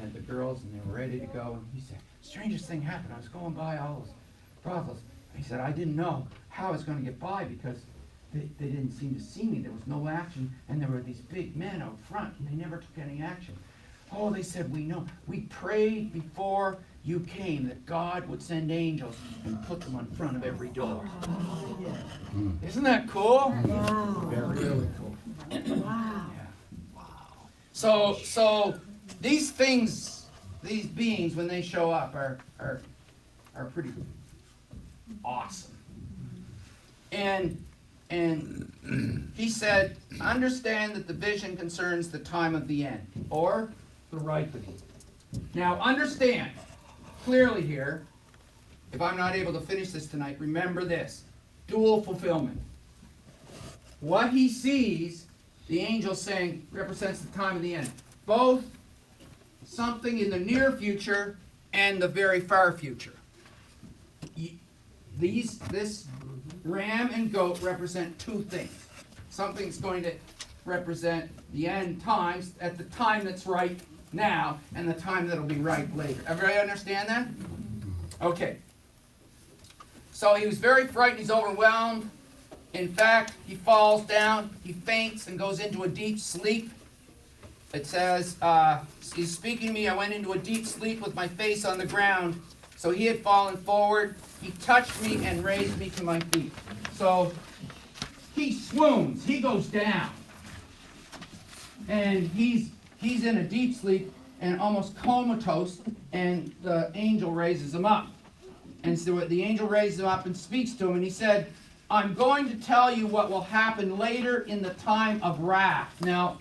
had the girls, and they were ready to go. And he said, strangest thing happened. I was going by all those brothels. He said, I didn't know how I was going to get by because they didn't seem to see me. There was no action, and there were these big men out front, and they never took any action. Oh, they said, we know. We prayed before you came that God would send angels and put them in front of every door. Isn't that cool? Wow. Really cool. Wow. Yeah. So these things, these beings, when they show up, are pretty awesome. And he said, understand that the vision concerns the time of the end, or the ripening. Now understand clearly here, if I'm not able to finish this tonight, remember this: dual fulfillment. What he sees, the angel saying, represents the time of the end. Both something in the near future and the very far future. This ram and goat represent two things. Something's going to represent the end times at the time that's right now and the time that'll be right later. Everybody understand that? Okay. So he was very frightened. He's overwhelmed. In fact, he falls down, he faints, and goes into a deep sleep. It says, he's speaking to me, I went into a deep sleep with my face on the ground. So he had fallen forward. He touched me and raised me to my feet. So he swoons. He goes down. And he's in a deep sleep and almost comatose, and the angel raises him up. And so the angel raises him up and speaks to him, and he said, I'm going to tell you what will happen later in the time of wrath. Now,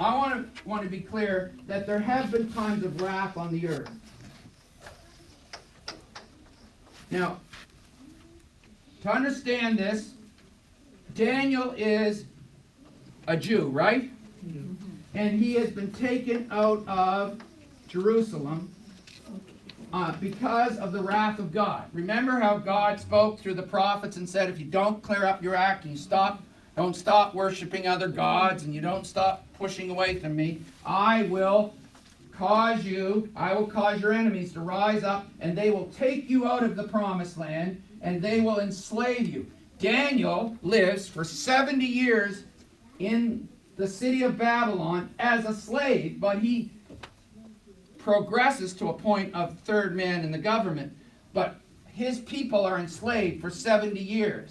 I want to be clear that there have been times of wrath on the earth. Now, to understand this, Daniel is a Jew, right? And he has been taken out of Jerusalem because of the wrath of God. Remember how God spoke through the prophets and said, if you don't clear up your act and you don't stop worshiping other gods and you don't stop pushing away from me, I will cause your enemies to rise up, and they will take you out of the promised land, and they will enslave you. Daniel lives for 70 years in the city of Babylon as a slave, but he progresses to a point of third man in the government. But his people are enslaved for 70 years.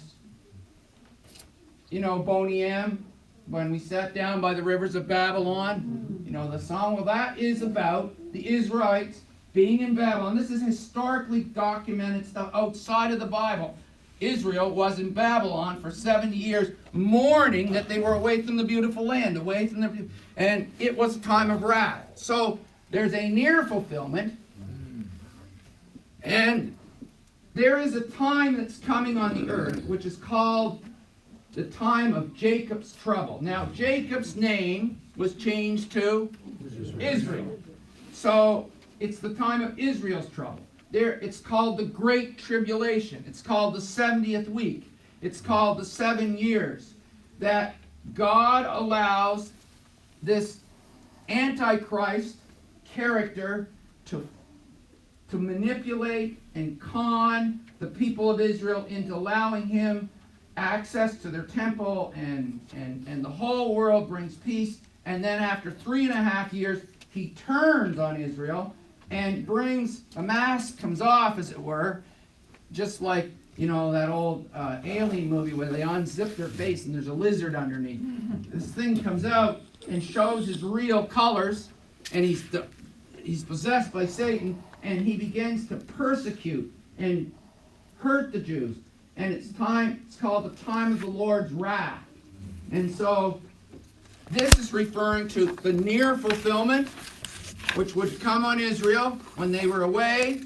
You know, Boney M., when we sat down by the rivers of Babylon, you know the song. Well, that is about the Israelites being in Babylon. This is historically documented stuff outside of the Bible. Israel was in Babylon for 70 years, mourning that they were away from the beautiful land, and it was a time of wrath. So there's a near fulfillment, and there is a time that's coming on the earth, which is called the time of Jacob's trouble. Now, Jacob's name was changed to Israel. So it's the time of Israel's trouble. It's called the Great Tribulation. It's called the 70th week. It's called the 7 years that God allows this Antichrist character to manipulate and con the people of Israel into allowing him access to their temple, and the whole world brings peace. And then after 3.5 years, he turns on Israel and brings a mask, comes off, as it were, just like, you know, that old Alien movie where they unzip their face and there's a lizard underneath. This thing comes out and shows his real colors, and he's possessed by Satan, and he begins to persecute and hurt the Jews. And it's called the time of the Lord's wrath. And so this is referring to the near fulfillment, which would come on Israel when they were away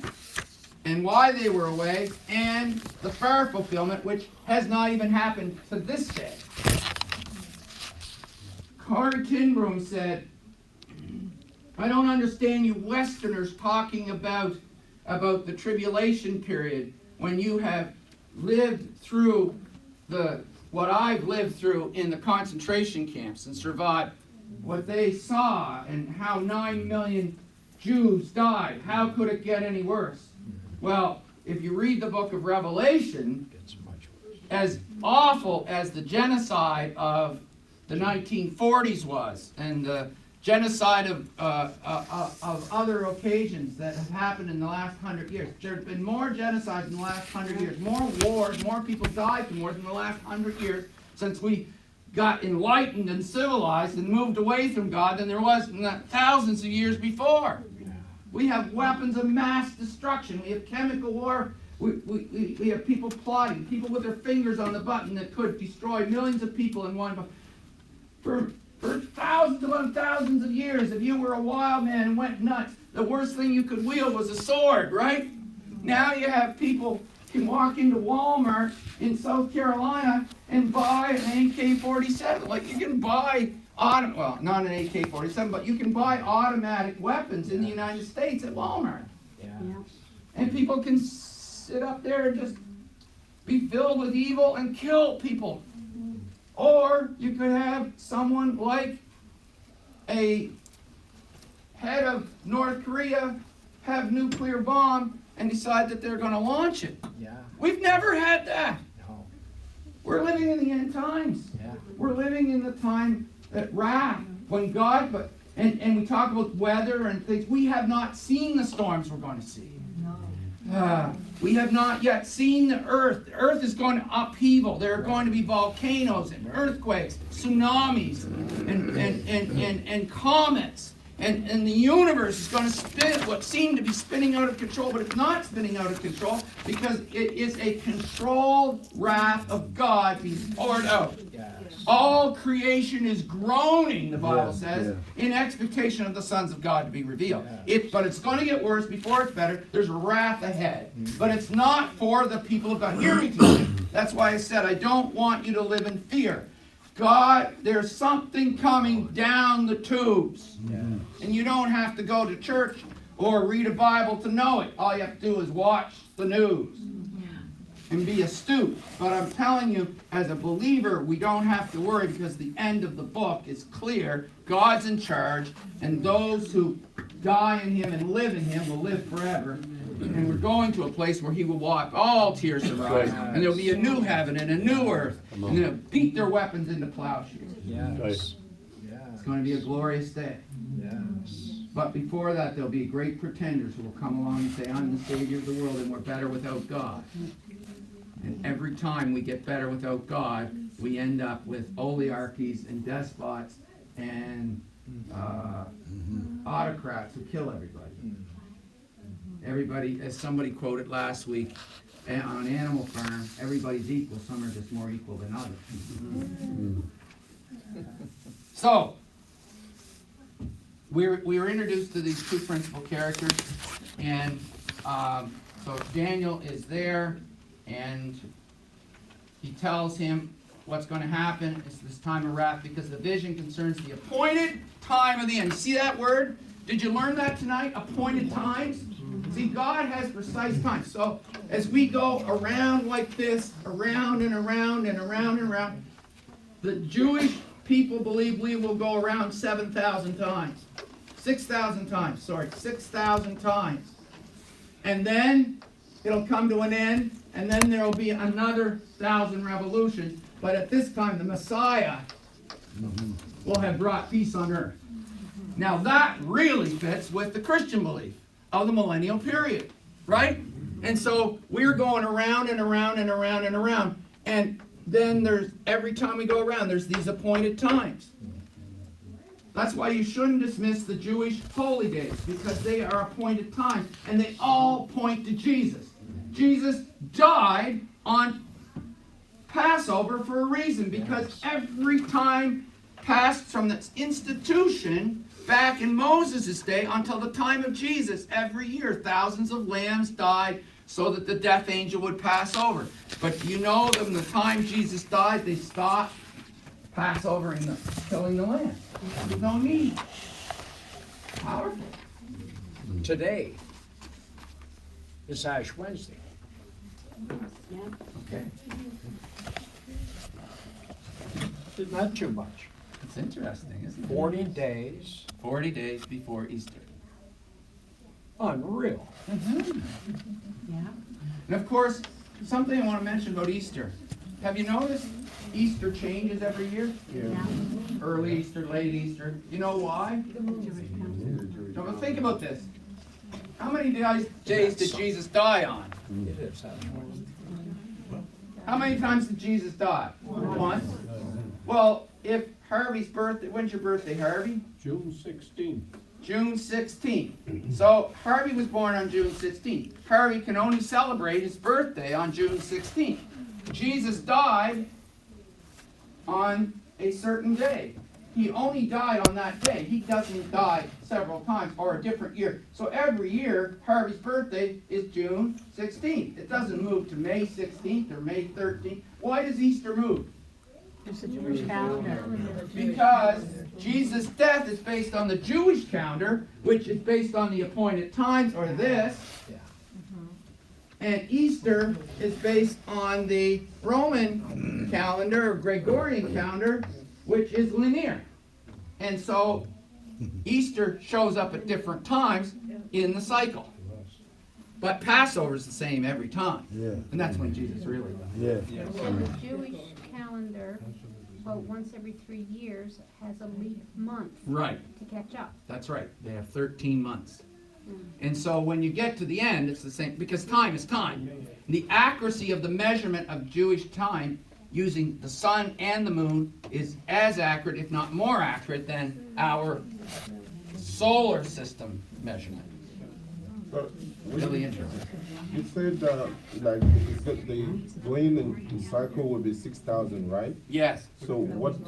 and why they were away, and the far fulfillment, which has not even happened to this day. Carter Kinbroom said, I don't understand you Westerners talking about the tribulation period when you have lived through what I've lived through in the concentration camps and survived. what they saw and how 9 million Jews died, how could it get any worse? Well, if you read the book of Revelation, as awful as the genocide of the 1940s was, and the genocide of other occasions that have happened in the last 100 years. There have been more genocides in the last 100 years, more wars, more people died from wars in the last 100 years since we got enlightened and civilized and moved away from God than there was in the thousands of years before. We have weapons of mass destruction. We have chemical war. We have people plotting, people with their fingers on the button that could destroy millions of people in one. For thousands upon thousands of years, if you were a wild man and went nuts, the worst thing you could wield was a sword, right? Now you have people can walk into Walmart in South Carolina and buy an AK-47. Like, you can buy, well, not an AK-47, but you can buy automatic weapons in the United States at Walmart. Yeah. And people can sit up there and just be filled with evil and kill people. Or you could have someone like a head of North Korea have nuclear bomb and decide that they're going to launch it. Yeah. We've never had that. No. We're living in the end times. Yeah. We're living in the time that wrath, when God, and we talk about weather and things. We have not seen the storms we're going to see. We have not yet seen the earth. The earth is going to upheaval. There are going to be volcanoes and earthquakes, tsunamis, and comets. And the universe is going to spin what seemed to be spinning out of control, but it's not spinning out of control because it is a controlled wrath of God being poured out. Yes. All creation is groaning, the Bible says, in expectation of the sons of God to be revealed. But it's going to get worse before it's better. There's a wrath ahead. But it's not for the people of God. Hear me today. That's why I said I don't want you to live in fear. God, there's something coming down the tubes. And you don't have to go to church or read a Bible to know it. All you have to do is watch the news and be astute. But I'm telling you, as a believer, we don't have to worry because the end of the book is clear. God's in charge, and those who die in Him and live in Him will live forever. And we're going to a place where He will wipe all tears from our eyes, and there'll be a new heaven and a new earth, and they'll beat their weapons into plowshares. Yes. It's going to be a glorious day. Yes. But before that, there'll be great pretenders who will come along and say, I'm the Savior of the world, and we're better without God. And every time we get better without God, we end up with oligarchies and despots and autocrats who kill everybody. Everybody, as somebody quoted last week, on Animal Farm, everybody's equal. Some are just more equal than others. So, we were introduced to these two principal characters, and so Daniel is there, and he tells him what's going to happen. It's this time of wrath because the vision concerns the appointed time of the end. See that word? Did you learn that tonight? Appointed times? See, God has precise times. So as we go around like this, around and around and around and around, the Jewish people believe we will go around 7,000 times. 6,000 times, sorry, 6,000 times. And then it'll come to an end, and then there will be another 1,000 revolutions. But at this time, the Messiah will have brought peace on earth. Now that really fits with the Christian belief of the millennial period, right? And so we're going around and around and around and around. And then there's, every time we go around, there's these appointed times. That's why you shouldn't dismiss the Jewish holy days, because they are appointed times, and they all point to Jesus. Jesus died on Passover for a reason, because every time passed from this institution back in Moses' day until the time of Jesus, every year thousands of lambs died so that the death angel would pass over. But you know that from the time Jesus died, they stopped Passover and killing the lamb. There's no need. Powerful. Today is Ash Wednesday. Okay. Not too much. It's interesting, isn't it? 40 days. 40 days before Easter. Unreal. Yeah. And of course, something I want to mention about Easter. Have you noticed Easter changes every year? Yeah. Early Easter, late Easter. You know why? Now, but think about this. How many days did Jesus die on? It is Ash Wednesday. How many times did Jesus die? Once. Well, if Harvey's birthday, when's your birthday, Harvey? June 16th. June 16th. So Harvey was born on June 16th. Harvey can only celebrate his birthday on June 16th. Jesus died on a certain day. He only died on that day. He doesn't die several times or a different year. So every year, Harvey's birthday is June 16th. It doesn't move to May 16th or May 13th. Why does Easter move? It's a Jewish calendar. Because Jesus' death is based on the Jewish calendar, which is based on the appointed times, or this. Yeah. And Easter is based on the Roman calendar, or Gregorian calendar, which is linear. And so Easter shows up at different times in the cycle. But Passover is the same every time. Yeah. And that's when Jesus really died. Yeah. And the Jewish calendar, about once every 3 years, has a leap month Right. to catch up. That's right. They have 13 months. And so when you get to the end, it's the same, because time is time. The accuracy of the measurement of Jewish time using the sun and the moon is as accurate, if not more accurate, than our solar system measurement. But Really interesting. you said like the going in cycle would be 6,000, right? Yes. So what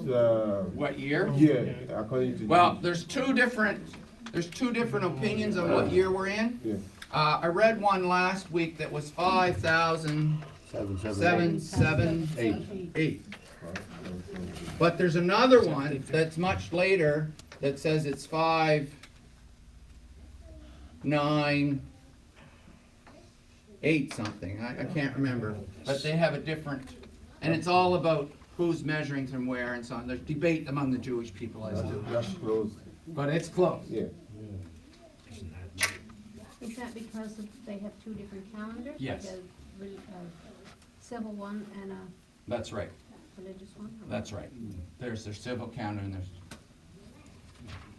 What year? year according to Well, there's two different opinions on what year we're in. yeah. I read one last week that was 5,778. But there's another one that's much later that says it's 5,9,8 something. I can't remember. But they have a different, and it's all about who's measuring from where and so on. There's debate among the Jewish people as to, That's close. but it's close. Yeah. Is that because they have two different calendars? Yes. Like a civil one and a That's right. religious one? That's right. There's their civil calendar and there's.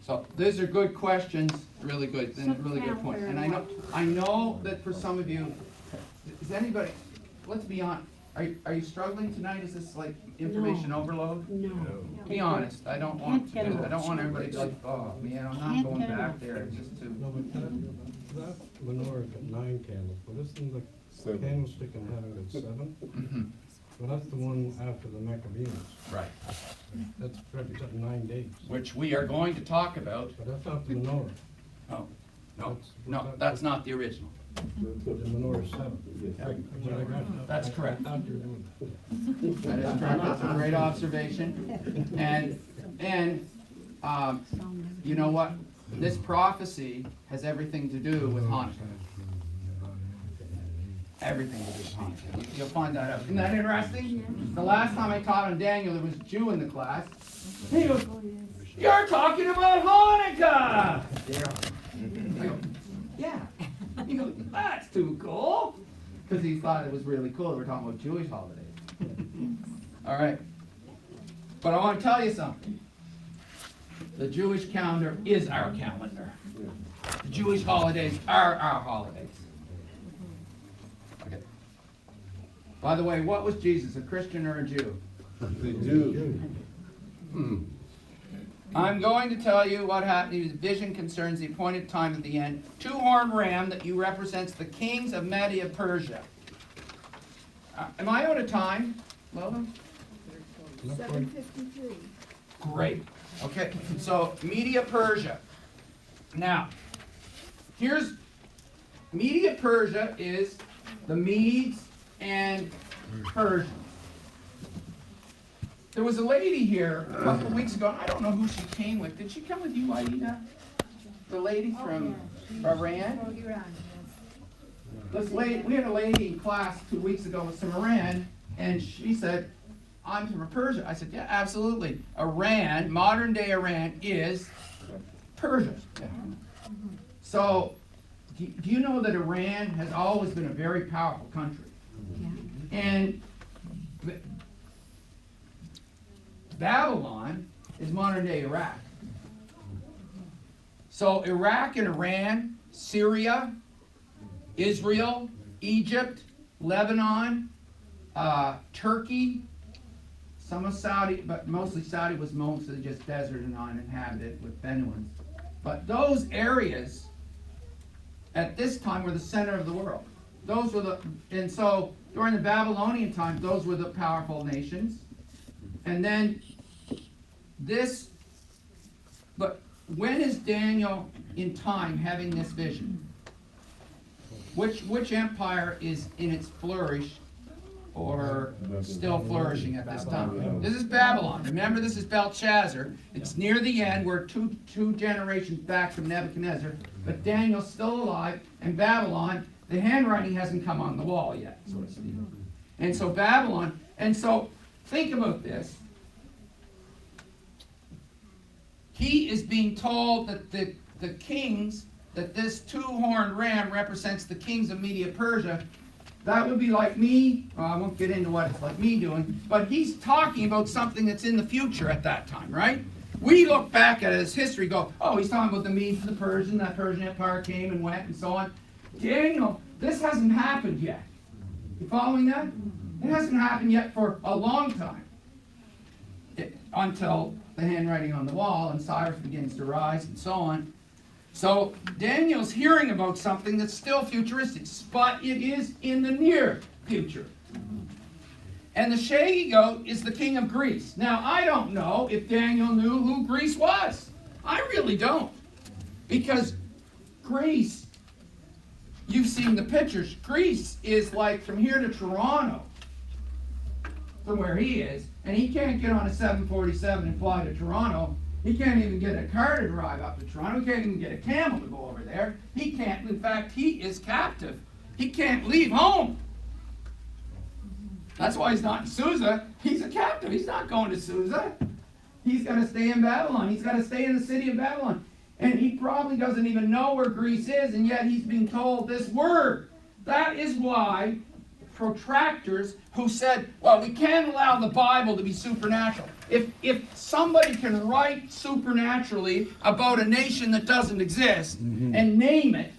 So these are good questions, really good, and really good points. And I know that for some of you, is anybody, let's be honest, are you struggling tonight? Is this like information overload? No. Be honest, I don't want everybody to like, oh man, I'm not Can't going get it. back there just to. No, but that menorah got 9 candles, but isn't the Seven. candlestick in heaven at 7? Mhm. Well, that's the one after the Maccabees. Right. That's representing 9 days. Which we are going to talk about. But that's not the menorah. Oh, no, that's not the original. The menorah is 7. Yes. But I got- That's correct. I thought you were doing that. That is correct. That's a great observation. And you know what? This prophecy has everything to do with Hanukkah. Everything to do with Hanukkah. You'll find that out. Isn't that interesting? The last time I taught on Daniel, there was a Jew in the class. He goes, "You're talking about Hanukkah!" I go, "Yeah." He goes, "That's too cool." Because he thought it was really cool. We're talking about Jewish holidays. All right. But I want to tell you something. The Jewish calendar is our calendar. The Jewish holidays are our holidays. Okay. By the way, what was Jesus, a Christian or a Jew? The Jew. I'm going to tell you what happened. The vision concerns the appointed time at the end. Two-horned ram that you represents the kings of Media Persia. Am I out of time, Lola? 7:53. Great. Okay, so Media Persia. Now, here's Media Persia is the Medes and Persians. There was a lady here a couple of weeks ago. I don't know who she came with. Did she come with you, Aida? The lady from Iran? Oh, you're on. This lady, we had a lady in class 2 weeks ago with some Iran, and she said, I'm from Persia. I said, yeah, absolutely. Iran, modern day Iran, is Persia. So, do you know that Iran has always been a very powerful country? Yeah. And Babylon is modern day Iraq. So Iraq and Iran, Syria, Israel, Egypt, Lebanon, Turkey, some of Saudi, but mostly Saudi was mostly just desert and uninhabited with Bedouins. But those areas at this time were the center of the world. Those were and so during the Babylonian times, those were the powerful nations. And then but when is Daniel in time having this vision? Which empire is in its flourish or still flourishing at this time? This is Babylon. Remember, this is Belshazzar. It's near the end. We're two generations back from Nebuchadnezzar. But Daniel's still alive. And Babylon, the handwriting hasn't come on the wall yet, so to speak. And so Babylon, and so think about this. He is being told that the kings, that this two-horned ram represents the kings of Media Persia. That would be like me, well, I won't get into what it's like me doing, but he's talking about something that's in the future at that time, right? We look back at his history, go, oh, he's talking about the Medes and the Persian, that Persian Empire came and went and so on. Daniel, this hasn't happened yet. You following that? It hasn't happened yet for a long time. Until the handwriting on the wall and Cyrus begins to rise and so on. So Daniel's hearing about something that's still futuristic, but it is in the near future. And the shaggy goat is the king of Greece. Now, I don't know if Daniel knew who Greece was. I really don't. Because Greece, you've seen the pictures, Greece is like from here to Toronto, from where he is, and he can't get on a 747 and fly to Toronto. He can't even get a car to drive up to Toronto. He can't even get a camel to go over there. He can't, in fact, he is captive. He can't leave home. That's why he's not in Susa. He's a captive. He's not going to Susa. He's got to stay in Babylon. He's got to stay in the city of Babylon. And he probably doesn't even know where Greece is, and yet he's being told this word. That is why protractors who said, well, we can't allow the Bible to be supernatural. If somebody can write supernaturally about a nation that doesn't exist and name it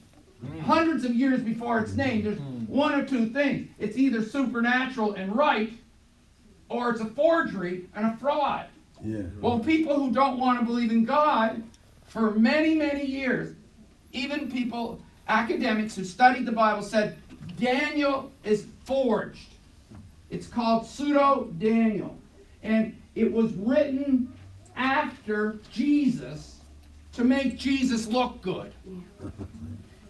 hundreds of years before it's named, there's one or two things. It's either supernatural and right, or it's a forgery and a fraud. Yeah. Well, people who don't want to believe in God for many, many years, even people, academics who studied the Bible said, Daniel is forged. It's called Pseudo-Daniel. And it was written after Jesus to make Jesus look good.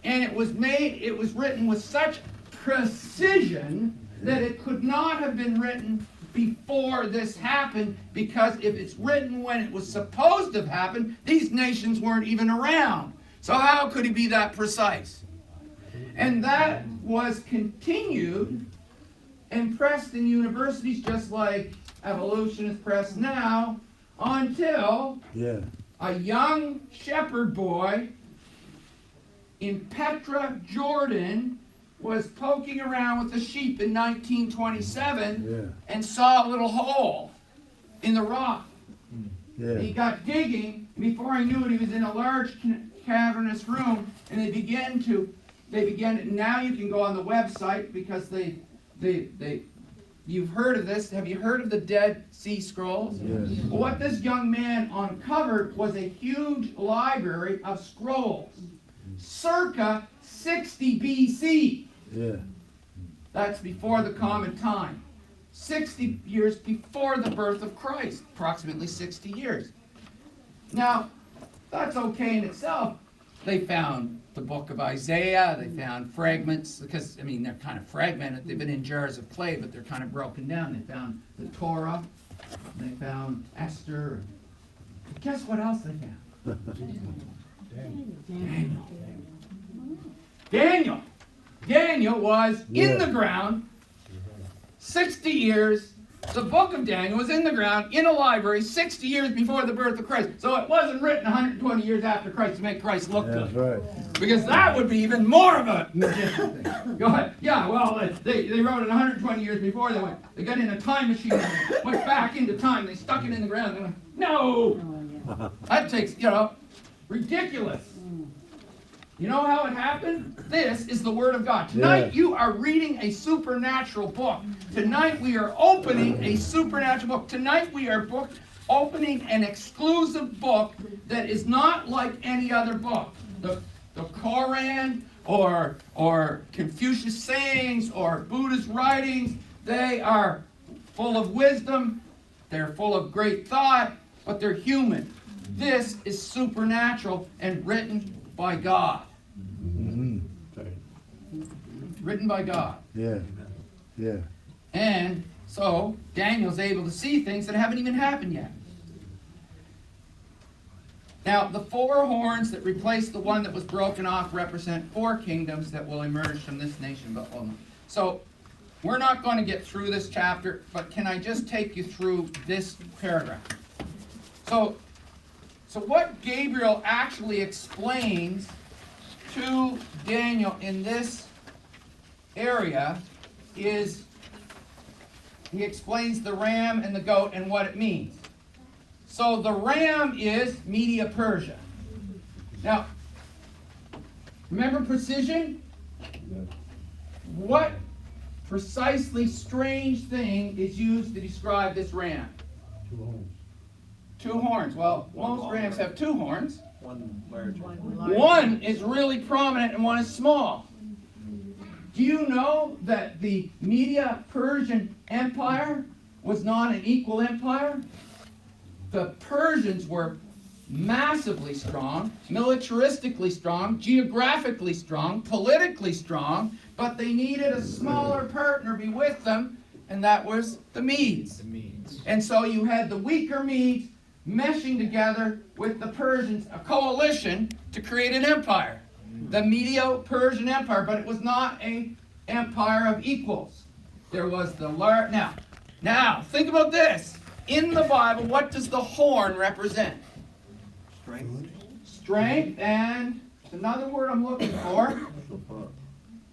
And it was written with such precision that it could not have been written before this happened, because if it's written when it was supposed to have happened, these nations weren't even around. So how could he be that precise? And that was continued and pressed in universities just like evolution is pressed now, until a young shepherd boy in Petra, Jordan, was poking around with the sheep in 1927 and saw a little hole in the rock. He got digging, and before he knew it, he was in a large cavernous room, and they began now you can go on the website, because you've heard of this. Have you heard of the Dead Sea Scrolls? Yes. Well, what this young man uncovered was a huge library of scrolls, circa 60 BC. Yeah. That's before the common time. 60 years before the birth of Christ, approximately 60 years. Now, that's okay in itself. They found the book of Isaiah, they found fragments, because, I mean, they're kind of fragmented. They've been in jars of clay, but they're kind of broken down. They found the Torah, they found Esther. But guess what else they found? Daniel was in the ground 60 years The book of Daniel was in the ground in a library 60 years before the birth of Christ. So it wasn't written 120 years after Christ to make Christ look good. That's right. Because that would be even more of a magician thing. Go ahead. Yeah, well, they wrote it 120 years before. They got in a time machine, and went back into time. They stuck it in the ground. They went, no! That takes, ridiculous. You know how it happened? This is the Word of God. Tonight Yes. you are reading a supernatural book. Tonight we are opening a supernatural book. Tonight we are opening an exclusive book that is not like any other book. The Quran or Confucius sayings or Buddha's writings, they are full of wisdom, they're full of great thought, but they're human. This is supernatural and written by God. Mm-hmm. Written by God. Yeah. Yeah. And so Daniel's able to see things that haven't even happened yet. Now, the 4 horns that replace the one that was broken off represent 4 kingdoms that will emerge from this nation. So, we're not going to get through this chapter, but can I just take you through this paragraph? So what Gabriel actually explains to Daniel in this area is he explains the ram and the goat and what it means. So the ram is Media Persia. Now, remember precision? What precisely strange thing is used to describe this ram? 2 horns. 2 horns. Well, most rams have 2 horns. One large. One is really prominent and one is small. Do you know that the Media-Persian Empire was not an equal empire? The Persians were massively strong, militaristically strong, geographically strong, politically strong, but they needed a smaller partner be with them, and that was the Medes. The Medes. And so you had the weaker Medes meshing together with the Persians, a coalition to create an empire. The Medo-Persian Empire, but it was not an empire of equals. There was the large... Now, think about this. In the Bible, what does the horn represent? Strength. Strength, and another word I'm looking for.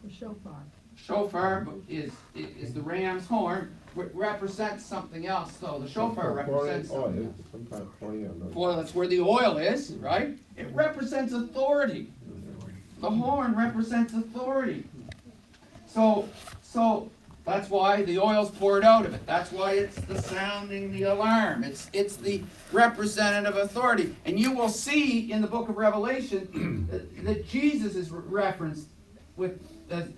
The shofar. Shofar is the ram's horn. Represents something else. So the shofar represents something else. Some kind of corny, I'm not- Well, that's where the oil is, right? It represents authority. The horn represents authority. So that's why the oil's poured out of it. That's why it's the sounding the alarm. It's the representative authority. And you will see in the book of Revelation that Jesus is referenced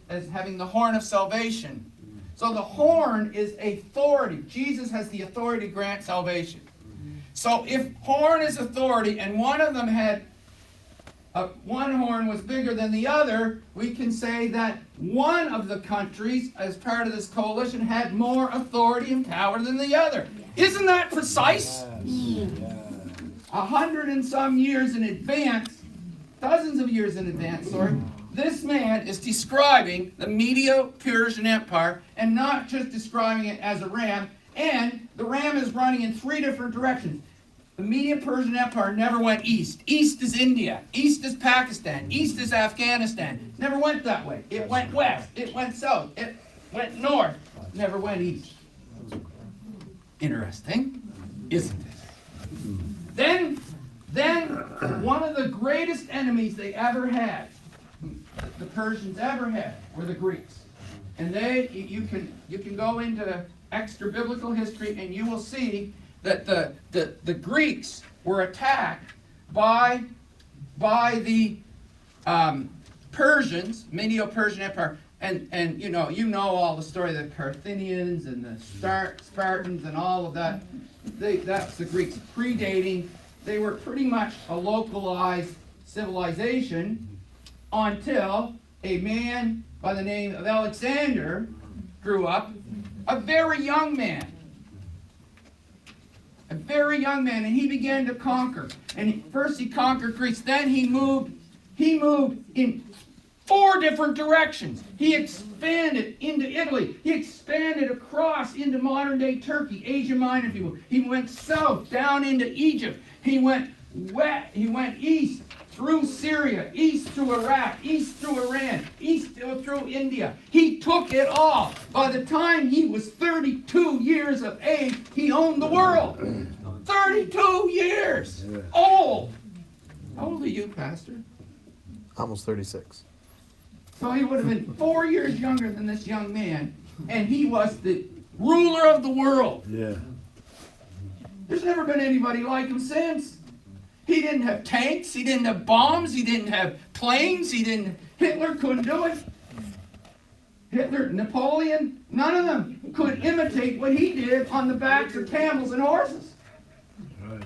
as having the horn of salvation. So the horn is authority. Jesus has the authority to grant salvation. So if horn is authority and one of them had one horn was bigger than the other, we can say that one of the countries, as part of this coalition, had more authority and power than the other. Isn't that precise? 100 and some years in advance, dozens of years in advance, this man is describing the Medo-Persian Empire, and not just describing it as a ram, and the ram is running in 3 different directions. The Medo-Persian Empire never went east. East is India. East is Pakistan. East is Afghanistan. Never went that way. It went west. It went south. It went north. Never went east. Interesting, isn't it? Then one of the greatest enemies they ever had, the Persians ever had, were the Greeks. And you can go into extra biblical history and you will see that the Greeks were attacked by the Persians, Medo-Persian Empire, and you know all the story of the Carthaginians and the Spartans and all of that. That's the Greeks predating. They were pretty much a localized civilization until a man by the name of Alexander grew up, a very young man. A very young man, and he began to conquer. And first he conquered Greece, then he moved in 4 different directions. He expanded into Italy. He expanded across into modern-day Turkey, Asia Minor, if you will. He went south down into Egypt. He went west. He went east through Syria, east through Iraq, east through Iran, east through India. He took it all. By the time he was 32 years of age, he owned the world. 32 years. Yeah. Old. How old are you, Pastor? Almost 36. So he would have been 4 years younger than this young man, and he was the ruler of the world. Yeah. There's never been anybody like him since. He didn't have tanks, he didn't have bombs, he didn't have planes, Hitler couldn't do it. Hitler, Napoleon, none of them could imitate what he did on the backs of camels and horses. Right.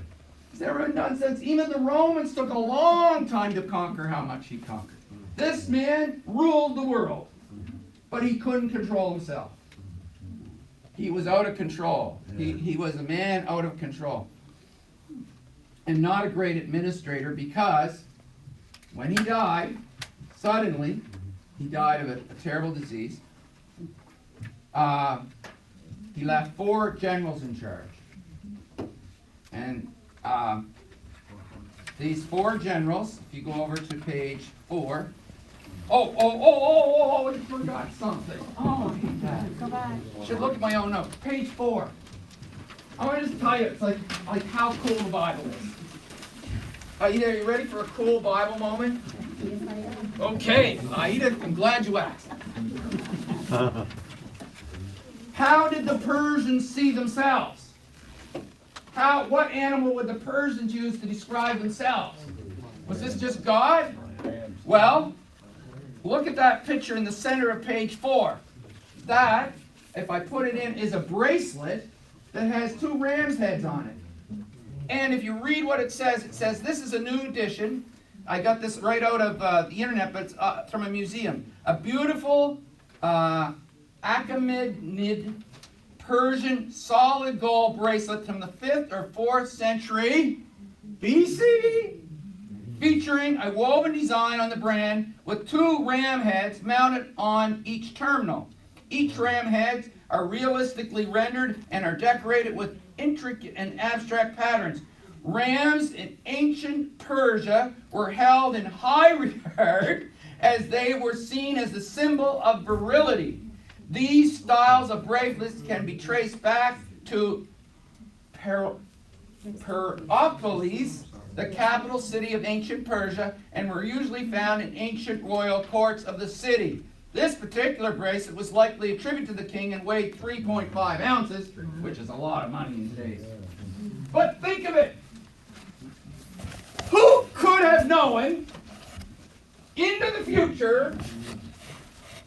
It's never been done since. Even the Romans took a long time to conquer how much he conquered. This man ruled the world, but he couldn't control himself. He was out of control. He was a man out of control. And not a great administrator, because when he died, suddenly, he died of a terrible disease. He left 4 generals in charge. And these 4 generals, if you go over to page 4, I forgot something. Oh, I hate that. Go back. Should look at my own notes. Page 4. I want to just tell you, it's like how cool the Bible is. Aida, are you ready for a cool Bible moment? Yes, I am. Okay, Aida, I'm glad you asked. How did the Persians see themselves? What animal would the Persians use to describe themselves? Was this just God? Well, look at that picture in the center of page 4. That, if I put it in, is a bracelet that has 2 ram's heads on it. And if you read what it says, this is a new edition. I got this right out of the internet, but it's from a museum. A beautiful Achaemenid Persian solid gold bracelet from the 5th or 4th century BC, featuring a woven design on the brand with 2 ram heads mounted on each terminal. Each ram heads are realistically rendered and are decorated with intricate and abstract patterns. Rams in ancient Persia were held in high regard as they were seen as the symbol of virility. These styles of bracelets can be traced back to Persepolis, the capital city of ancient Persia, and were usually found in ancient royal courts of the city. This particular bracelet was likely attributed to the king and weighed 3.5 ounces, which is a lot of money these days. But think of it. Who could have known into the future?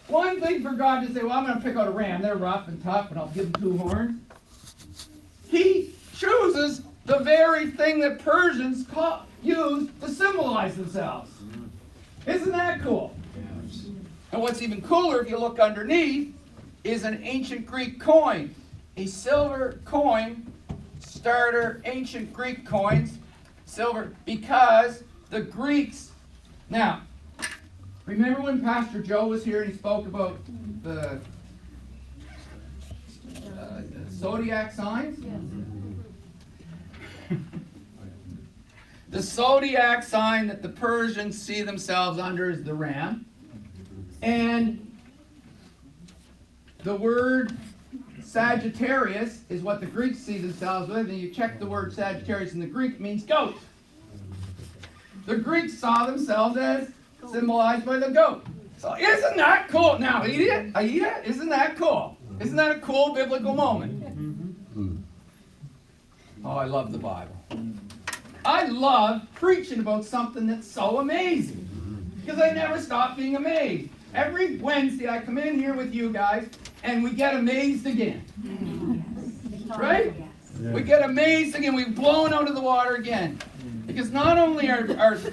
One thing for God to say, well, I'm going to pick out a ram. They're rough and tough, and I'll give them 2 horns. He chooses the very thing that Persians used to symbolize themselves. Isn't that cool? And what's even cooler, if you look underneath, is an ancient Greek coin. A silver coin, starter ancient Greek coins, silver, because the Greeks... Now, remember when Pastor Joe was here and he spoke about the zodiac signs? Yes. The zodiac sign that the Persians see themselves under is the ram. And the word Sagittarius is what the Greeks see themselves with. And you check the word Sagittarius in the Greek, it means goat. The Greeks saw themselves as symbolized by the goat. So isn't that cool? Now, Aida, isn't that cool? Isn't that a cool biblical moment? Oh, I love the Bible. I love preaching about something that's so amazing. Because I never stop being amazed. Every Wednesday I come in here with you guys and we get amazed again. Right? Yeah. We get amazed again. We've blown out of the water again. Because not only are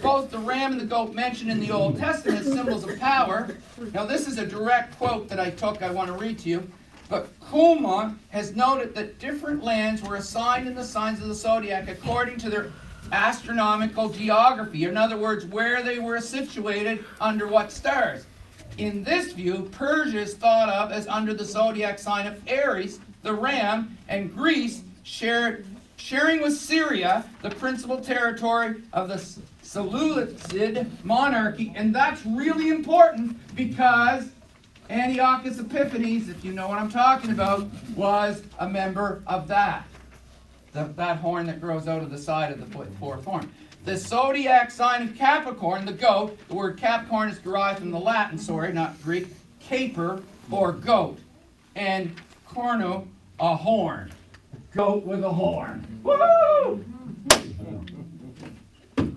both the ram and the goat mentioned in the Old Testament as symbols of power. Now this is a direct quote that I took. I want to read to you. But Kuma has noted that different lands were assigned in the signs of the zodiac according to their astronomical geography. In other words, where they were situated under what stars. In this view, Persia is thought of as under the zodiac sign of Aries, the ram, and Greece sharing with Syria the principal territory of the Seleucid monarchy. And that's really important because Antiochus Epiphanes, if you know what I'm talking about, was a member of that. That horn that grows out of the side of the fourth horn. The zodiac sign of Capricorn, the goat, the word Capricorn is derived from the Latin, not Greek, caper or goat. And cornu, a horn. Goat with a horn. Woo!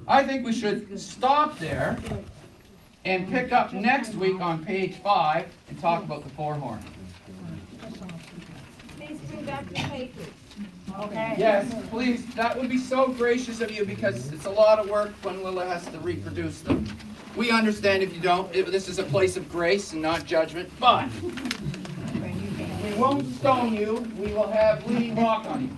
I think we should stop there and pick up next week on page 5 and talk about the four horn. Please bring back the papers. Okay. Yes, please, that would be so gracious of you because it's a lot of work when Lila has to reproduce them. We understand if you don't. This is a place of grace and not judgment, but we won't stone you. We will have Lee walk on you.